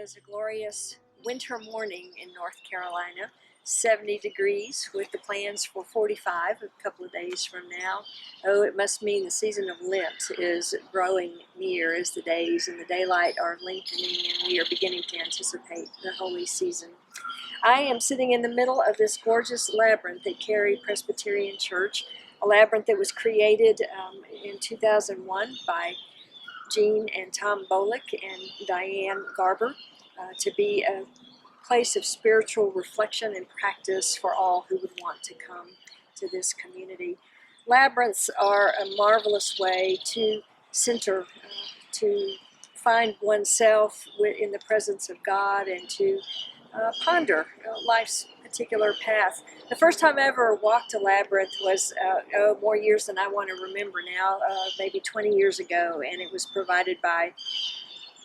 is a glorious winter morning in North Carolina, 70 degrees with the plans for 45 a couple of days from now. Oh, it must mean the season of Lent is growing near as the days and the daylight are lengthening and we are beginning to anticipate the holy season. I am sitting in the middle of this gorgeous labyrinth at Cary Presbyterian Church, a labyrinth that was created in 2001 by Jean and Tom Bolick and Diane Garber to be a place of spiritual reflection and practice for all who would want to come to this community. Labyrinths are a marvelous way to center, to find oneself in the presence of God and to ponder life's particular path. The first time I ever walked a labyrinth was more years than I want to remember now, maybe 20 years ago, and it was provided by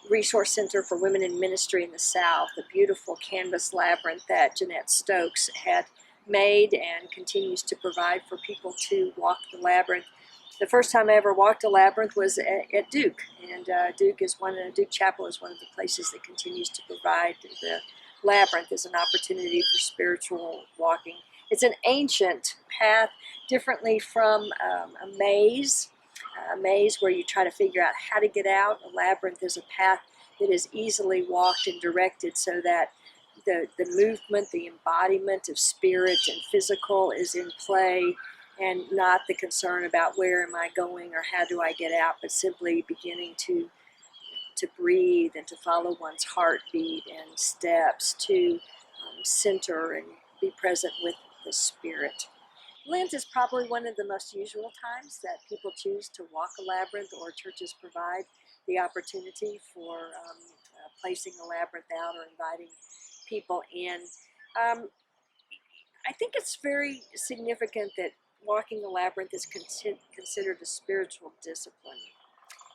Resource Center for Women in Ministry in the South, the beautiful canvas labyrinth that Jeanette Stokes had made and continues to provide for people to walk the labyrinth. The first time I ever walked a labyrinth was at Duke, and Duke Chapel is one of the places that continues to provide the labyrinth as an opportunity for spiritual walking. It's an ancient path, differently from a maze where you try to figure out how to get out. A labyrinth is a path that is easily walked and directed so that the movement, the embodiment of spirit and physical is in play, and not the concern about where am I going or how do I get out, but simply beginning to breathe and to follow one's heartbeat and steps to center and be present with the spirit. Lent is probably one of the most usual times that people choose to walk a labyrinth, or churches provide the opportunity for placing a labyrinth out or inviting people in. I think it's very significant that walking a labyrinth is considered a spiritual discipline,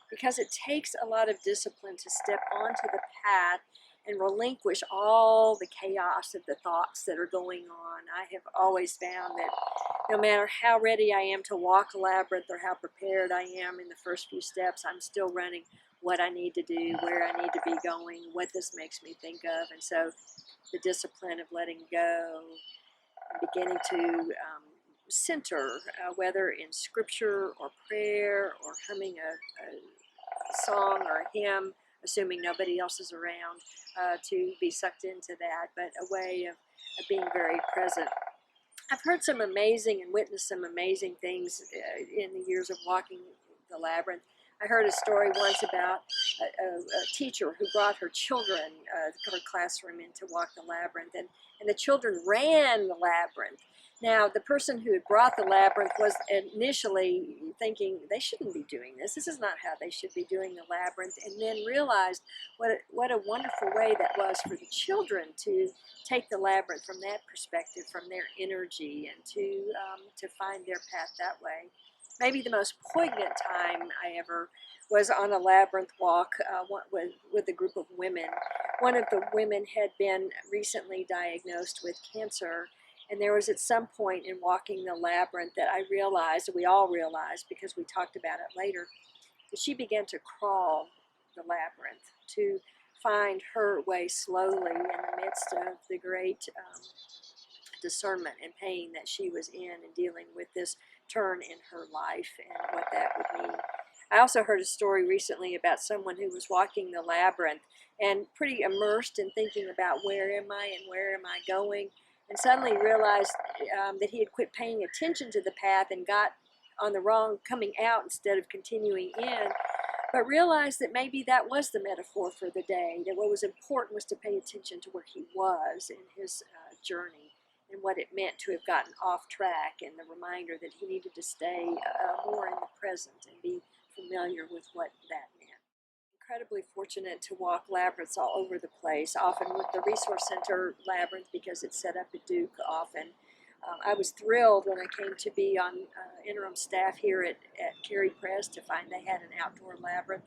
because it takes a lot of discipline to step onto the path and relinquish all the chaos of the thoughts that are going on. I have always found that no matter how ready I am to walk a labyrinth or how prepared I am in the first few steps, I'm still running what I need to do, where I need to be going, what this makes me think of. And so the discipline of letting go, beginning to center, whether in scripture or prayer or humming a song or a hymn, assuming nobody else is around, to be sucked into that, but a way of being very present. I've heard some amazing and witnessed some amazing things in the years of walking the labyrinth. I heard a story once about a teacher who brought her children, her classroom, in to walk the labyrinth, and the children ran the labyrinth. Now, the person who had brought the labyrinth was initially thinking they shouldn't be doing this. This is not how they should be doing the labyrinth, and then realized what a wonderful way that was for the children to take the labyrinth from that perspective, from their energy, and to find their path that way. Maybe the most poignant time I ever was on a labyrinth walk with a group of women. One of the women had been recently diagnosed with cancer, and there was at some point in walking the labyrinth that I realized, we all realized because we talked about it later, that she began to crawl the labyrinth to find her way slowly in the midst of the great discernment and pain that she was in and dealing with this turn in her life and what that would mean. I also heard a story recently about someone who was walking the labyrinth and pretty immersed in thinking about where am I and where am I going, and suddenly realized that he had quit paying attention to the path and got on the wrong coming out instead of continuing in, but realized that maybe that was the metaphor for the day, that what was important was to pay attention to where he was in his journey and what it meant to have gotten off track, and the reminder that he needed to stay more in the present and be familiar with what that meant. Incredibly fortunate to walk labyrinths all over the place, often with the Resource Center labyrinth because it's set up at Duke often. I was thrilled when I came to be on interim staff here at Cary Press to find they had an outdoor labyrinth,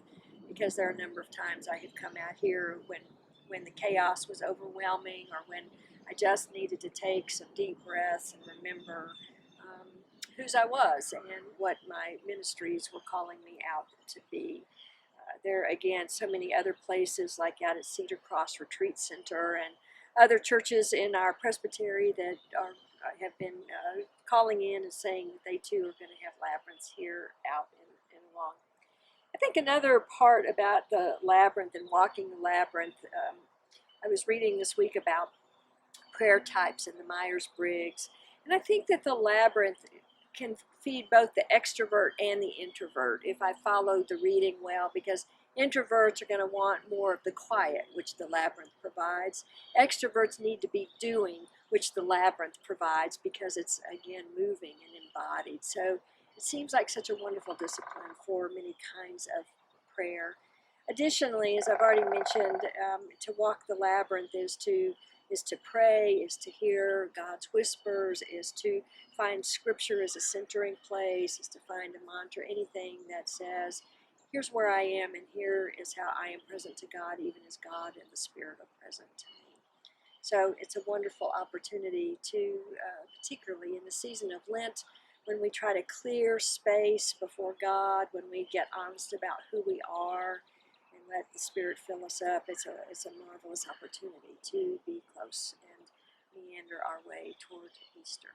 because there are a number of times I have come out here when the chaos was overwhelming, or when I just needed to take some deep breaths and remember whose I was and what my ministries were calling me out to be. there are, again, so many other places like out at Cedar Cross Retreat Center and other churches in our presbytery that have been calling in and saying that they too are going to have labyrinths here out and along. I think another part about the labyrinth and walking the labyrinth, I was reading this week about prayer types in the Myers-Briggs, and I think that the labyrinth can feed both the extrovert and the introvert if I followed the reading well, because introverts are going to want more of the quiet, which the labyrinth provides. Extroverts need to be doing, which the labyrinth provides, because it's, again, moving and embodied. So it seems like such a wonderful discipline for many kinds of prayer. Additionally, as I've already mentioned, to walk the labyrinth is to pray, is to hear God's whispers, is to find Scripture as a centering place, is to find a mantra, anything that says, here's where I am and here is how I am present to God, even as God and the Spirit are present to me. So it's a wonderful opportunity to, particularly in the season of Lent, when we try to clear space before God, when we get honest about who we are, and let the Spirit fill us up. It's a marvelous opportunity to be close and meander our way toward Easter.